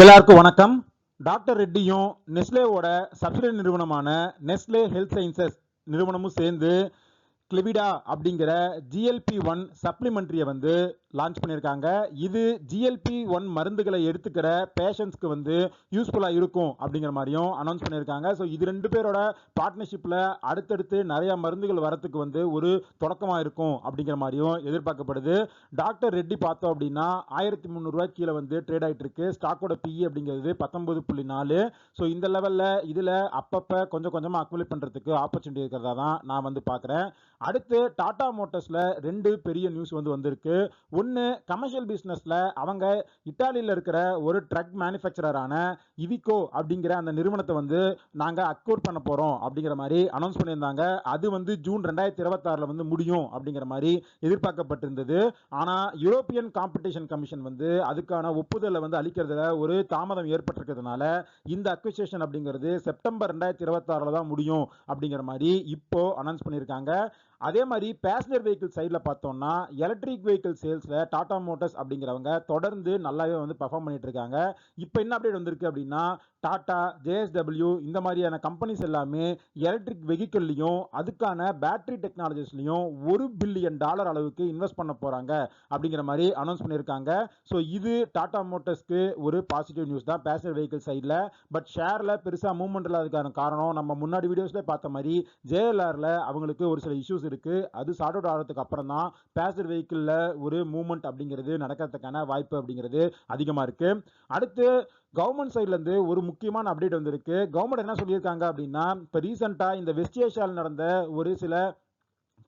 எல்லாருக்கும் வணக்கம். Doctor ரெட்டியும் நெஸ்லேவோட subsidiary நிறுவனமான நெஸ்லே ஹெல்த் சயின்சஸ் நிறுவனமும் சேர்ந்து கிளிவிடா அப்படிங்கிற GLP-1 சப்ளிமெண்ட்ரியை வந்து லான்ச் பண்ணியிருக்காங்க. இது GLP-1 மருந்துகளை எடுத்துக்கிற பேஷண்ட்ஸ்க்கு வந்து யூஸ்ஃபுல்லாக இருக்கும் அப்படிங்கிற மாதிரியும் அனௌன்ஸ் பண்ணியிருக்காங்க. ஸோ இது ரெண்டு பேரோட பார்ட்னர்ஷிப்பில் அடுத்தடுத்து நிறையா மருந்துகள் வரத்துக்கு வந்து ஒரு தொடக்கமாக இருக்கும் அப்படிங்கிற மாதிரியும் எதிர்பார்க்கப்படுது. டாக்டர் ரெட்டி பார்த்தோம் அப்படின்னா 1300 கீழே வந்து ட்ரேட் ஆகிட்டு இருக்கு. ஸ்டாக்கோட PE அப்படிங்கிறது 19.4. ஸோ இந்த லெவலில் இதில் அப்பப்போ கொஞ்சம் கொஞ்சமாக அக்குமுலேட் பண்ணுறதுக்கு ஆப்பர்ச்சுனிட்டி இருக்கிறதா தான் நான் வந்து பார்க்குறேன். அடுத்து டாடா மோட்டர்ஸில் ரெண்டு பெரிய நியூஸ் வந்து வந்திருக்கு. ஒன்று, கமர்ஷியல் பிஸ்னஸில் அவங்க இட்டாலியில் இருக்கிற ஒரு ட்ரக் மேனுஃபேக்சரரான இவிகோ அப்படிங்கிற அந்த நிறுவனத்தை வந்து நாங்கள் அக்வயர் பண்ண போகிறோம் அப்படிங்கிற மாதிரி அனௌன்ஸ் பண்ணியிருந்தாங்க. அது வந்து ஜூன் 2026 வந்து முடியும் அப்படிங்கிற மாதிரி எதிர்பார்க்கப்பட்டிருந்தது. ஆனால் யூரோப்பியன் காம்படிஷன் கமிஷன் வந்து அதுக்கான ஒப்புதலை வந்து அளிக்கிறதுல ஒரு தாமதம் ஏற்பட்டிருக்கிறதுனால இந்த அக்விசிஷன் அப்படிங்கிறது செப்டம்பர் 2026 தான் முடியும் அப்படிங்கிற மாதிரி இப்போ அனௌன்ஸ் பண்ணியிருக்காங்க. அதே மாதிரி பேசஞ்சர் வெஹிக்கிள் சைடில் பார்த்தோம்னா எலக்ட்ரிக் வெஹிக்கிள் சேல்ஸில் டாடா மோட்டர்ஸ் அப்படிங்கிறவங்க தொடர்ந்து நல்லாவே வந்து பர்ஃபார்ம் பண்ணிட்டு இருக்காங்க. இப்போ என்ன அப்டேட் வந்திருக்கு அப்படின்னா டாடா, JSW இந்த மாதிரியான கம்பெனிஸ் எல்லாமே எலக்ட்ரிக் வெஹிக்கிள்லையும் அதுக்கான பேட்டரி டெக்னாலஜிஸ்லையும் $1 பில்லியன் அளவுக்கு இன்வெஸ்ட் பண்ண போகிறாங்க அப்படிங்கிற மாதிரி அனௌன்ஸ் பண்ணியிருக்காங்க. ஸோ இது டாடா மோட்டர்ஸ்க்கு ஒரு பாசிட்டிவ் நியூஸ் தான் பேசஞ்சர் வெஹிக்கிள் சைடில். பட் ஷேரில் பெருசாக மூவ்மெண்ட் இல்லாததுக்கான காரணம் நம்ம முன்னாடி வீடியோஸில் பார்த்த மாதிரி JLRல அவங்களுக்கு ஒரு சில இஷ்யூஸ் இருக்கு. அது சார்ட் அவுட் ஆகிறதுக்கு அப்புறம் தான் பேசஞ்சர் வெஹிக்கிள்ல ஒரு மூவ்மெண்ட் அப்படிங்கிறது நடக்கிறதுக்கான வாய்ப்பு அப்படிங்கிறது அதிகமா இருக்கு. அடுத்து கவர்மெண்ட் சைட்ல இருந்து ஒரு முக்கியமான அப்டேட் வந்திருக்கு. கவர்மெண்ட் என்ன சொல்லியிருக்காங்க அப்படின்னா, இப்போ ரீசெண்டா இந்த வெஸ்ட் ஏஷியாவில் நடந்த ஒரு சில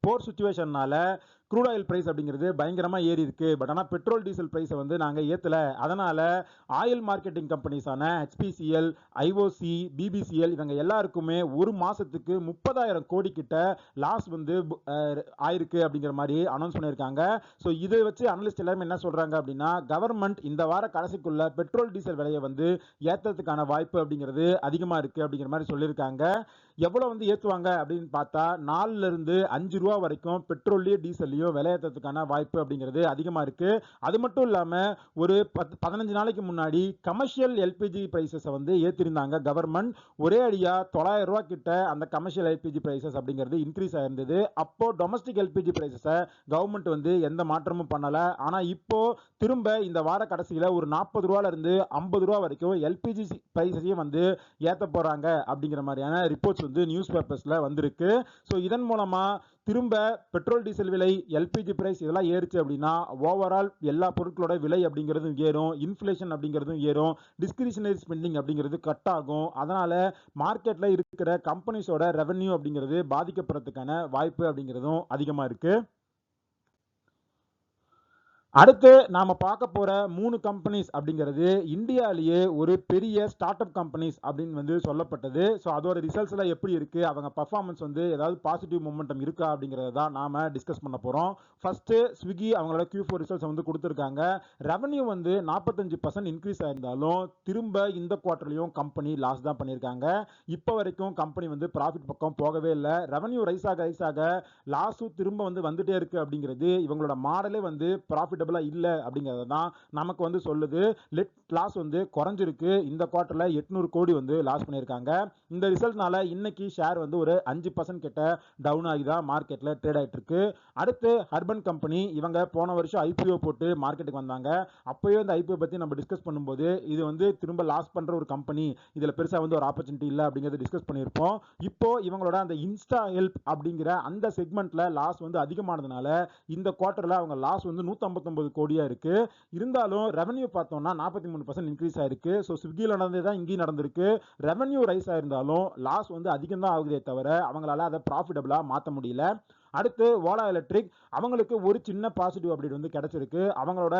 போர் சுச்சுவேஷன்னால க்ரூட் ஆயில் பிரைஸ் அப்படிங்கிறது பயங்கரமாக ஏறி இருக்கு. பட் ஆனால் பெட்ரோல் டீசல் பிரைஸை வந்து நாங்கள் ஏற்றலை. அதனால் ஆயில் மார்க்கெட்டிங் கம்பெனிஸான HPCL, IOC, BBCL இவங்க எல்லாருக்குமே ஒரு மாதத்துக்கு 30,000 கோடி கிட்ட லாஸ் வந்து ஆயிருக்கு அப்படிங்கிற மாதிரி அனௌன்ஸ் பண்ணியிருக்காங்க. ஸோ இதை வச்சு அனலிஸ்ட் எல்லாருமே என்ன சொல்கிறாங்க அப்படின்னா, கவர்மெண்ட் இந்த வார கடைசிக்குள்ள பெட்ரோல் டீசல் விலையை வந்து ஏற்றத்துக்கான வாய்ப்பு அப்படிங்கிறது அதிகமாக இருக்குது அப்படிங்கிற மாதிரி சொல்லியிருக்காங்க. எவ்வளோ வந்து ஏற்றுவாங்க அப்படின்னு பார்த்தா 4 இருந்து 5 ரூபா வரைக்கும் பெட்ரோல்லையும் டீசல்லையும் விலையேற்றத்துக்கான வாய்ப்பு அப்படிங்கிறது அதிகமாக இருக்குது. அது மட்டும் இல்லாமல் ஒரு 15 நாளைக்கு முன்னாடி கமர்ஷியல் LPG பிரைசஸை வந்து ஏற்றிருந்தாங்க கவர்மெண்ட். ஒரே அடியாக 900 ரூபா கிட்ட அந்த கமர்ஷியல் LPG பிரைசஸ் அப்படிங்கிறது இன்க்ரீஸ் ஆயிருந்தது. அப்போ டொமஸ்டிக் LPG பிரைசஸை கவர்மெண்ட் வந்து எந்த மாற்றமும் பண்ணலை. ஆனால் இப்போ திரும்ப இந்த வார கடைசியில் ஒரு 40 ரூபாயிலிருந்து 50 ரூபா வரைக்கும் LPG பிரைஸையும் வந்து ஏற்ற போகிறாங்க அப்படிங்கிற மாதிரியான ரிப்போர்ட்ஸ் வந்து நியூஸ் பேப்பர்ஸில் வந்திருக்கு. ஸோ இதன் மூலமாக திரும்ப பெட்ரோல் டீசல் விலை, LPG பிரைஸ் இதெல்லாம் ஏறுச்சு அப்படின்னா ஓவரால் எல்லா பொருட்களோட விலை அப்படிங்கிறதும் ஏறும், இன்ஃப்ளேஷன் அப்படிங்கிறதும் ஏறும், டிஸ்கிரிஷனரி ஸ்பெண்டிங் அப்படிங்கிறது கட் ஆகும். அதனால மார்க்கெட்டில் இருக்கிற கம்பெனிஸோட ரெவன்யூ அப்படிங்கிறது பாதிக்கப்படுறதுக்கான வாய்ப்பு அப்படிங்கிறதும் அதிகமாக இருக்கு. அடுத்து நாம பார்க்க போற 3 கம்பெனிஸ் அப்படிங்கிறது இந்தியாவிலேயே ஒரு பெரிய ஸ்டார்ட் அப் கம்பெனிஸ் அப்படின்னு வந்து சொல்லப்பட்டது. ஸோ அதோட ரிசல்ட்ஸ்ல எப்படி இருக்கு, அவங்க பர்ஃபார்மன்ஸ் வந்து ஏதாவது பாசிட்டிவ் மொமெண்டம் இருக்கா அப்படிங்கிறத தான் நாம டிஸ்கஸ் பண்ண போறோம். ஃபர்ஸ்ட் ஸ்விக்கி அவங்களோட Q4 ரிசல்ட்ஸ் வந்து கொடுத்துருக்காங்க. ரெவன்யூ வந்து 45% இன்க்ரீஸ் ஆயிருந்தாலும் திரும்ப இந்த குவார்டர்லையும் கம்பெனி லாஸ் தான் பண்ணியிருக்காங்க. இப்போ வரைக்கும் கம்பெனி வந்து ப்ராஃபிட் பக்கம் போகவே இல்லை. ரெவன்யூ ரைஸ் ஆக லாஸும் திரும்ப வந்து வந்துட்டே இருக்கு அப்படிங்கிறது இவங்களோட மாடலே வந்து ப்ராஃபிட் இல்லை அப்படிங்கிறது தான் நமக்கு வந்து சொல்லுது. லாஸ் வந்து குறைஞ்சிருக்கு. இந்த குவார்டர்ல 800 கோடி வந்து லாஸ் பண்ணியிருக்காங்க. இந்த ரிசல்ட்னால இன்னைக்கு ஷேர் வந்து ஒரு 5% கிட்ட டவுன் ஆகி தான் மார்க்கெட்ல ட்ரேட் ஆயிட்டு இருக்கு. அடுத்து அர்பன் கம்பெனி, இவங்க போன வருஷம் IPO போட்டு மார்க்கெட்டுக்கு வந்தாங்க. அப்பவே இந்த IPO பத்தி நம்ம டிஸ்கஸ் பண்ணும்போது இது வந்து திரும்ப லாஸ் பண்ற ஒரு கம்பெனி, இதுல பெருசா வந்து ஒரு ஆப்பர்ச்சுனிட்டி இல்லை அப்படிங்கிறத டிஸ்கஸ் பண்ணியிருப்போம். இப்போ இவங்களோட அந்த இன்ஸ்டா ஹெல்ப் அப்படிங்கிற அந்த செக்மெண்ட்ல லாஸ் வந்து அதிகமானதுனால இந்த குவார்டர்ல அவங்க லாஸ் வந்து 159 கோடியா இருக்கு. இருந்தாலும் ரெவன்யூ பார்த்தோம்னா 43% இன்க்ரீஸ் ஆயிருக்கு. ஸோ ஸ்விக்கியில் நடந்ததுதான் இங்கேயும் நடந்திருக்கு. ரெவன்யூ ரைஸ் ஆயிருந்தாலும் லாஸ் வந்து அதிகம் தான் ஆகுதே தவிர அவங்களால அதை ப்ராஃபிட்டபிளா மாற்ற முடியல. அடுத்து ஓலா எலக்ட்ரிக், அவங்களுக்கு ஒரு சின்ன பாசிட்டிவ் அப்டேட் வந்து கிடைச்சிருக்கு. அவங்களோட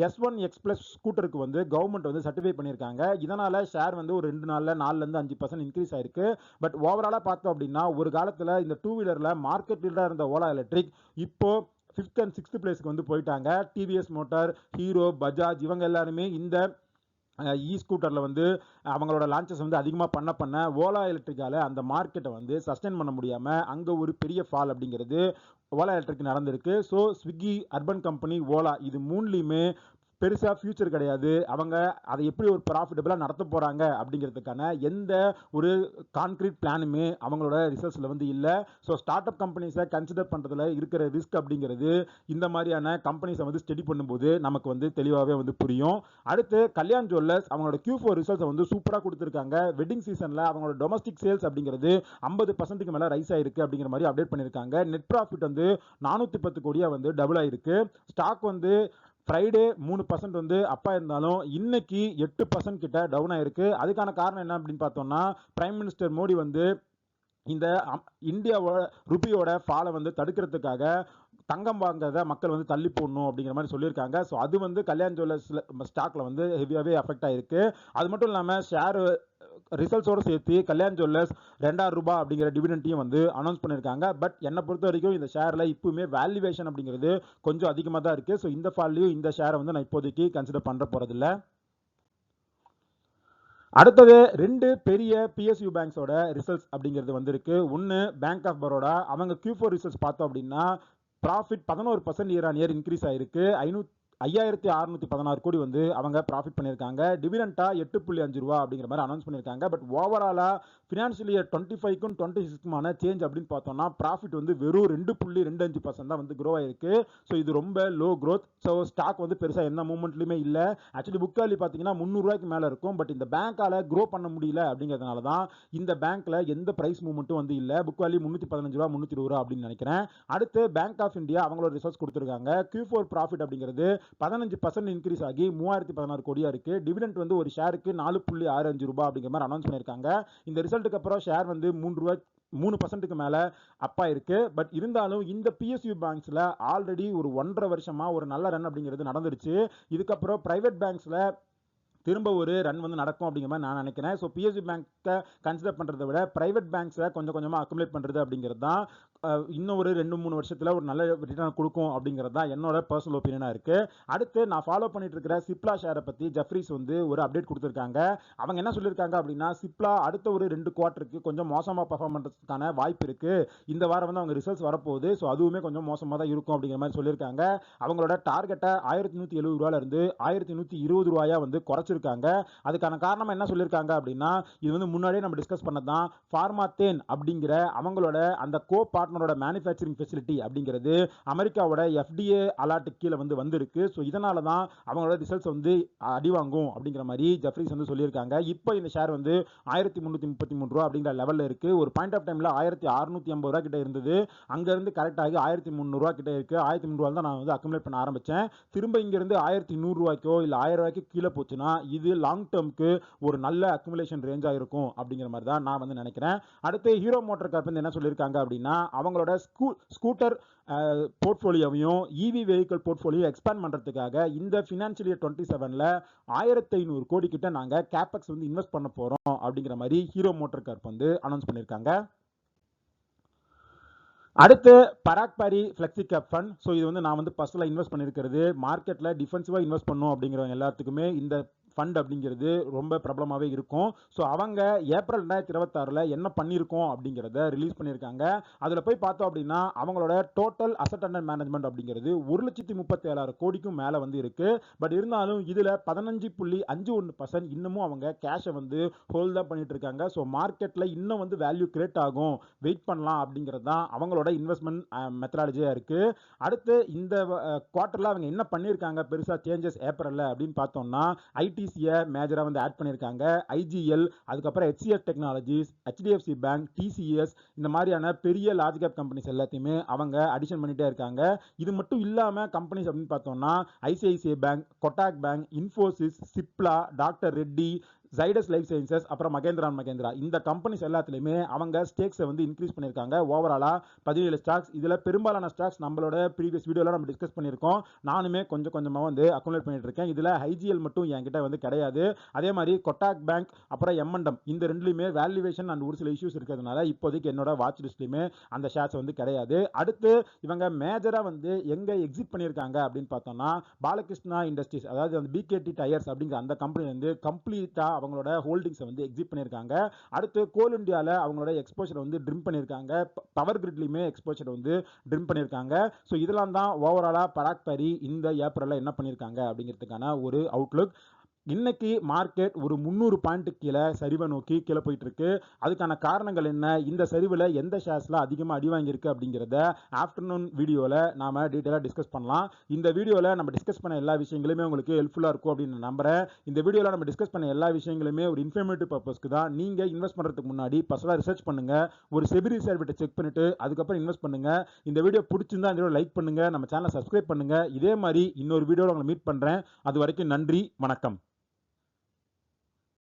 S1 X+ ஸ்கூட்டருக்கு வந்து கவர்மெண்ட் வந்து சர்டிஃபை பண்ணியிருக்காங்க. இதனால ஷேர் வந்து ஒரு 2 நாள்ல 4லேருந்து 5% இன்க்ரீஸ் ஆயிருக்கு. பட் ஓவராலா பார்த்தோம் அப்படின்னா ஒரு காலத்துல இந்த 2 வீலர்ல மார்க்கெட் லீடரா இருந்த ஓலா எலக்ட்ரிக் இப்போ 5th and 6th பிளேஸ்க்கு வந்து போயிட்டாங்க. TVS மோட்டார், ஹீரோ, பஜாஜ் இவங்க எல்லாருமே இந்த ஸ்கூட்டர்ல வந்து அவங்களோட லான்ச்சஸ் வந்து அதிகமாக பண்ண ஓலா எலக்ட்ரிக்கால அந்த மார்க்கெட்டை வந்து சஸ்டைன் பண்ண முடியாம அங்க ஒரு பெரிய ஃபால் அப்படிங்கிறது ஓலா எலக்ட்ரிக் நடந்திருக்கு. So Swiggy, urban company, Ola இது மூணுலையுமே பெருசாக ஃபியூச்சர் கிடையாது, அவங்க அதை எப்படி ஒரு ப்ராஃபிட்டபிளாக நடத்த போகிறாங்க அப்படிங்கிறதுக்கான எந்த ஒரு கான்க்ரீட் பிளானுமே அவங்களோட ரிசர்ச்சில் வந்து இல்லை. ஸோ ஸ்டார்ட் அப் கம்பெனிஸை கன்சிடர் பண்ணுறதுல இருக்கிற ரிஸ்க் அப்படிங்கிறது இந்த மாதிரியான கம்பெனிஸை வந்து ஸ்டடி பண்ணும்போது நமக்கு வந்து தெளிவாகவே வந்து புரியும். அடுத்து கல்யாண் ஜுவல்லர்ஸ் அவங்களோட Q4 ரிசல்ட்ஸை வந்து சூப்பராக கொடுத்துருக்காங்க. வெட்டிங் சீசனில் அவங்களோட டொமஸ்டிக் சேல்ஸ் அப்படிங்கிறது 50% மேலே ரைஸ் ஆயிருக்கு அப்படிங்கிற மாதிரி அப்டேட் பண்ணியிருக்காங்க. நெட் ப்ராஃபிட் வந்து 410 கோடியாக வந்து டபுள் ஆயிருக்கு. ஸ்டாக் வந்து ஃப்ரைடே 3% வந்து அப்பா இருந்தாலும் இன்னைக்கு 8% கிட்ட டவுன் ஆயிருக்கு. அதுக்கான காரணம் என்ன அப்படின்னு பார்த்தோம்னா, பிரைம் மினிஸ்டர் மோடி வந்து இந்த இந்தியாவோட ருபியோட ஃபாலை வந்து தடுக்கிறதுக்காக தங்கம் வாங்குறத மக்கள் வந்து தள்ளி போடணும் அப்படிங்கிற மாதிரி சொல்லியிருக்காங்க. ஸோ அது வந்து கல்யாண் ஜுவல்லர்ஸ்ல ஸ்டாக்ல வந்து ஹெவியாகவே அஃபெக்ட் ஆயிருக்கு. அது மட்டும் இல்லாமல் ஷேர் ரிசல்ட்ஸோடு சேர்த்து கல்யாண் ஜுவல்லர்ஸ் ₹2,000 அப்படிங்கிற டிவிடெண்ட்டையும் வந்து அனௌன்ஸ் பண்ணியிருக்காங்க. பட் என்னை பொறுத்த வரைக்கும் இந்த ஷேரில் இப்பவுமே வேல்யூவேஷன் அப்படிங்கிறது கொஞ்சம் அதிகமாக தான் இருக்குது. ஸோ இந்த ஃபால்லையும் இந்த ஷேரை வந்து நான் இப்போதைக்கு கன்சிடர் பண்ணுற போகிறதில்ல. அடுத்தது 2 பெரிய PSU பேங்க்ஸோட ரிசல்ட்ஸ் அப்படிங்கிறது வந்திருக்கு. ஒன்று பேங்க் ஆஃப் பரோடா, அவங்க Q4 ரிசல்ட்ஸ் பார்த்தோம் அப்படின்னா profit 11% year on year increase ஆயிருக்கு. 5,616 கோடி வந்து அவங்க ப்ராஃபிட் பண்ணியிருக்காங்க. டிவிடெண்டா ₹8.5 அப்படிங்கிற மாதிரி அனௌன்ஸ் பண்ணியிருக்காங்க. பட் ஓவராலாக ஃபினான்ஷியல் இயர் 25க்கும் 26க்குமான சேஞ்ச் அப்படின்னு பார்த்தோம்னா ப்ராஃபிட் வந்து வெறும் 2.25% தான் வந்து க்ரோ ஆயிருக்கு. ஸோ இது ரொம்ப லோ க்ரோத். ஸோ ஸ்டாக் வந்து பெருசாக எந்த மூவ்மெண்ட்லையுமே இல்லை. ஆக்சுவலி புக் வேல்யூ பார்த்தீங்கன்னா ₹300 மேலே இருக்கும். பட் இந்த பேங்க்கால க்ரோ பண்ண முடியல அப்படிங்கிறதுனால தான் இந்த பேங்க்ல எந்த பிரைஸ் மூவ்மெண்ட்டும் வந்து இல்லை. புக் வேல்யூ ₹315 ₹320 அப்படின்னு நினைக்கிறேன். அடுத்து பேங்க் ஆஃப் இந்தியா அவங்களோட ரிசல்ட்ஸ் கொடுத்துருக்காங்க. Q4 ப்ராஃபிட் அப்படிங்கிறது 15% இன்க்ரீஸ் ஆகி 3,016 கோடியா இருக்கு. டிவிடெண்ட் வந்து ஒரு ஷேருக்கு ₹4.65 அப்படிங்கிற மாதிரி அனௌன்ஸ் பண்ணியிருக்காங்க. இந்த ரிசல்ட்டுக்கு அப்புறம் ஷேர் வந்து ₹3 மேல அப்பா இருக்கு. பட் இருந்தாலும் இந்த PSU பேங்க்ஸ்ல ஆல்ரெடி ஒரு 1.5 வருஷமா ஒரு நல்ல ரன் அப்படிங்கிறது நடந்துருச்சு. இதுக்கப்புறம் பிரைவேட் பேங்க்ஸ்ல திரும்ப ஒரு ரன் வந்து நடக்கும் அப்படிங்கிற மாதிரி நான் நினைக்கிறேன். ஸோ PSU பேங்க்கை கன்சிடர் பண்ணுறதை விட பிரைவேட் பேங்க்ஸை கொஞ்சம் கொஞ்சமாக அக்குமுலேட் பண்ணுறது அப்படிங்கிறது தான் இன்னும் ஒரு 2-3 வருஷத்தில் ஒரு நல்ல ரிட்டர்ன் கொடுக்கும் அப்படிங்கிறது தான் என்னோட பர்சனல் ஒப்பீனியனாக இருக்குது. அடுத்து நான் ஃபாலோ பண்ணிட்டு இருக்கிற சிப்லா ஷேரை பற்றி ஜெஃப்ரீஸ் வந்து ஒரு அப்டேட் கொடுத்துருக்காங்க. அவங்க என்ன சொல்லியிருக்காங்க அப்படின்னா, சிப்லா அடுத்த ஒரு 2 குவார்ட்டருக்கு கொஞ்சம் மோசமாக பர்ஃபார்ம் பண்ணுறதுக்கான வாய்ப்பு இருக்குது. இந்த வாரம் வந்து அவங்க ரிசல்ட்ஸ் வரப்போகுது. ஸோ அதுவுமே கொஞ்சம் மோசமாக தான் இருக்கும் அப்படிங்கிற மாதிரி சொல்லியிருக்காங்க. அவங்களோட டார்கெட்டை ₹1,170 ₹1,120 வந்து குறைச்சிருக்காங்க. அதுக்கான காரணம் என்ன சொல்லியிருக்காங்க அப்படின்னா, இது வந்து முன்னாடியே நம்ம டிஸ்கஸ் பண்ணதான் ஃபார்மாத்தேன் அப்படிங்கிற அவங்களோட அந்த கோ பார்ட்னரோட மேனுஃபேக்சரிங் ஃபெசிலிட்டி அப்படிங்கிறது அமெரிக்காவோட FDA அலாட் கீழே வந்து வந்திருக்கு. ஸோ இதனால தான் அவங்களோட ரிசல்ட்ஸ் வந்து அடிவாங்கும் அப்படிங்கிற மாதிரி ஜெஃப்ரீஸ் வந்து சொல்லியிருக்காங்க. இப்போ இந்த ஷேர் வந்து ₹1,333 அப்படிங்கிற லெவலில் இருக்கு. ஒரு பாயிண்ட் ஆஃப் டைம்ல ₹1,650 கிட்ட இருந்தது. அங்கிருந்து கரெக்ட் ஆகி ₹1,300 கிட்ட இருக்கு. ₹1,300 தான் நான் வந்து அக்குமுலேட் பண்ண ஆரம்பிச்சேன். திரும்ப இங்கிருந்து ₹1,100 இல்லை ₹1,000 கீழே போச்சுன்னா இது லாங் டேர்முக்கு ஒரு நல்ல அக்குமுலேஷன் ரேஞ்சாக இருக்கும் அப்படிங்கிற மாதிரி தான் நான் வந்து நினைக்கிறேன். அடுத்து ஹீரோ மோட்டார் கார்ப் என்ன சொல்லியிருக்காங்க அப்படின்னா, அவங்களோட ஸ்கூட்டர் போர்ட்ஃபோலியோவையும் EV வெஹிக்கிள் போர்ட்ஃபோலியோ எக்ஸ்பேண்ட் பண்ணுறதுக்காக இந்த ஃபினான்ஷியல் இயர் 27ல 1,500 கோடி கிட்ட நாங்கள் கேபெக்ஸ் வந்து இன்வெஸ்ட் பண்ண போகிறோம் அப்படிங்கிற மாதிரி ஹீரோ மோட்டார் கார்ப் வந்து அனௌன்ஸ் பண்ணியிருக்காங்க. அடுத்து Parag Parikh flexi cap fund. So இது வந்து நான் வந்து பர்சனலாக இன்வெஸ்ட் பண்ணியிருக்கிறது. மார்க்கெட்டில் டிஃபென்சிவாக இன்வெஸ்ட் பண்ணும் அப்படிங்கிறவங்க எல்லாத்துக்குமே இந்த ஃபண்ட் அப்படிங்கிறது ரொம்ப பிரபலமாகவே இருக்கும். ஸோ அவங்க ஏப்ரல் 2026 என்ன பண்ணியிருக்கோம் அப்படிங்கிறத ரிலீஸ் பண்ணியிருக்காங்க. அதில் போய் பார்த்தோம் அப்படின்னா அவங்களோட டோட்டல் அசட் அண்டர் மேனேஜ்மெண்ட் அப்படிங்கிறது 1,37,000 கோடிக்கும் மேலே வந்து இருக்கு. பட் இருந்தாலும் இதில் 15.51% இன்னமும் அவங்க கேஷை வந்து ஹோல்ட் தான் பண்ணிட்டு இருக்காங்க. ஸோ மார்க்கெட்டில் இன்னும் வந்து வேல்யூ கிரியேட் ஆகும், வெயிட் பண்ணலாம் அப்படிங்கிறது தான் அவங்களோட இன்வெஸ்ட்மெண்ட் மெத்தடாலஜியாக இருக்கு. அடுத்து இந்த குவார்ட்டரில் அவங்க என்ன பண்ணியிருக்காங்க பெருசாக சேஞ்சஸ் ஏப்ரலில் அப்படின்னு பார்த்தோம்னா, ஐடிசியை மேஜராக வந்து ஆட் பண்ணியிருக்காங்க. IGL, அதுக்கப்புறம் HCL technologies, HDFC bank, TCS இந்த மாதிரியான பெரிய லார்ஜ் கேப் கம்பெனிஸ் எல்லாத்தையுமே அவங்க அடிஷன் பண்ணிட்டே இருக்காங்க. இது மட்டும் இல்லாமல் கம்பெனிஸ் அப்படின்னு பார்த்தோம்னா ICICI bank, Kotak bank, Infosys, Cipla, doctor Reddy, Zydus life sciences, அப்புறம் மகேந்திரா மகேந்திரா இந்த கம்பெனிஸ் எல்லாத்துலேயுமே அவங்க ஸ்டேக்ஸை வந்து இன்க்ரீஸ் பண்ணியிருக்காங்க. ஓவராலாக 17 ஸ்டாக்ஸ். இதில் பெரும்பாலான ஸ்டாக்ஸ் நம்மளோட ப்ரீவியஸ் வீடியோவில் நம்ம டிஸ்கஸ் பண்ணியிருக்கோம். நானுமே கொஞ்சம் கொஞ்சமாக வந்து அக்குமுலேட் பண்ணிட்டு இருக்கேன். இதில் IGL மட்டும் என்கிட்ட வந்து கிடையாது. அதே மாதிரி கொட்டாக் பேங்க், அப்புறம் M&M இந்த ரெண்டுலையுமே வேல்யூவேஷன் அண்ட் ஒரு சில இஷ்யூஸ் இருக்கிறதுனால இப்போதைக்கு என்னோட வாட்ச் லிஸ்ட்லையுமே அந்த ஷேர்ஸ் வந்து கிடையாது. அடுத்து இவங்க மேஜராக வந்து எங்கே எக்ஸிட் பண்ணியிருக்காங்க அப்படின்னு பார்த்தோம்னா, பாலகிருஷ்ணா இண்டஸ்ட்ரீஸ், அதாவது அந்த BKT டயர்ஸ் அப்படிங்கிற அந்த கம்பெனி வந்து கம்ப்ளீட்டாக அவங்களோட ஹோல்டிங்ஸை வந்து எக்ஸிட் பண்ணியிருக்காங்க. அடுத்து கோல் இந்தியாவில் அவங்களோட எக்ஸ்போஷரை வந்து ட்ரிம் பண்ணியிருக்காங்க. பவர் கிரிட்லையுமே எக்ஸ்போஷரை வந்து ட்ரிம் பண்ணியிருக்காங்க. ஸோ இதெல்லாம் தான் ஓவராலாக பராக் பாரி இந்த ஏப்ரலில் என்ன பண்ணியிருக்காங்க அப்படிங்கிறதுக்கான ஒரு அவுட்லுக். இன்னைக்கு மார்க்கெட் ஒரு 300 பாயிண்ட் கீழே சரிவை நோக்கி கீழே போயிட்டு இருக்கு. அதுக்கான காரணங்கள் என்ன, இந்த சரிவில் எந்த ஷேர்ஸ்ல அதிகமாக அடி வாங்கியிருக்கு அப்படிங்கிறத ஆஃப்டர்நூன் வீடியோவில் நாம டீட்டெயிலாக டிஸ்கஸ் பண்ணலாம். இந்த வீடியோவில் நம்ம டிஸ்கஸ் பண்ண எல்லா விஷயங்களுமே உங்களுக்கு ஹெல்ப்ஃபுல்லாக இருக்கும் அப்படின்னு நம்புறேன். இந்த வீடியோவில் நம்ம டிஸ்கஸ் பண்ண எல்லா விஷயங்களுமே ஒரு இன்ஃபர்மேட்டிவ் பர்பஸ்க்கு தான். நீங்கள் இன்வெஸ்ட் பண்ணுறதுக்கு முன்னாடி பர்சனலாக ரிசர்ச் பண்ணுங்க, ஒரு செபி ரிசர்விட்ட செக் பண்ணிட்டு அதுக்கப்புறம் இன்வெஸ்ட் பண்ணுங்க. இந்த வீடியோ பிடிச்சிருந்தா இந்த வீடியோ லைக் பண்ணுங்க, நம்ம சேனலை சப்ஸ்கிரைப் பண்ணுங்க. இதே மாதிரி இன்னொரு வீடியோவில் உங்களை மீட் பண்றேன். அது வரைக்கும் நன்றி, வணக்கம்.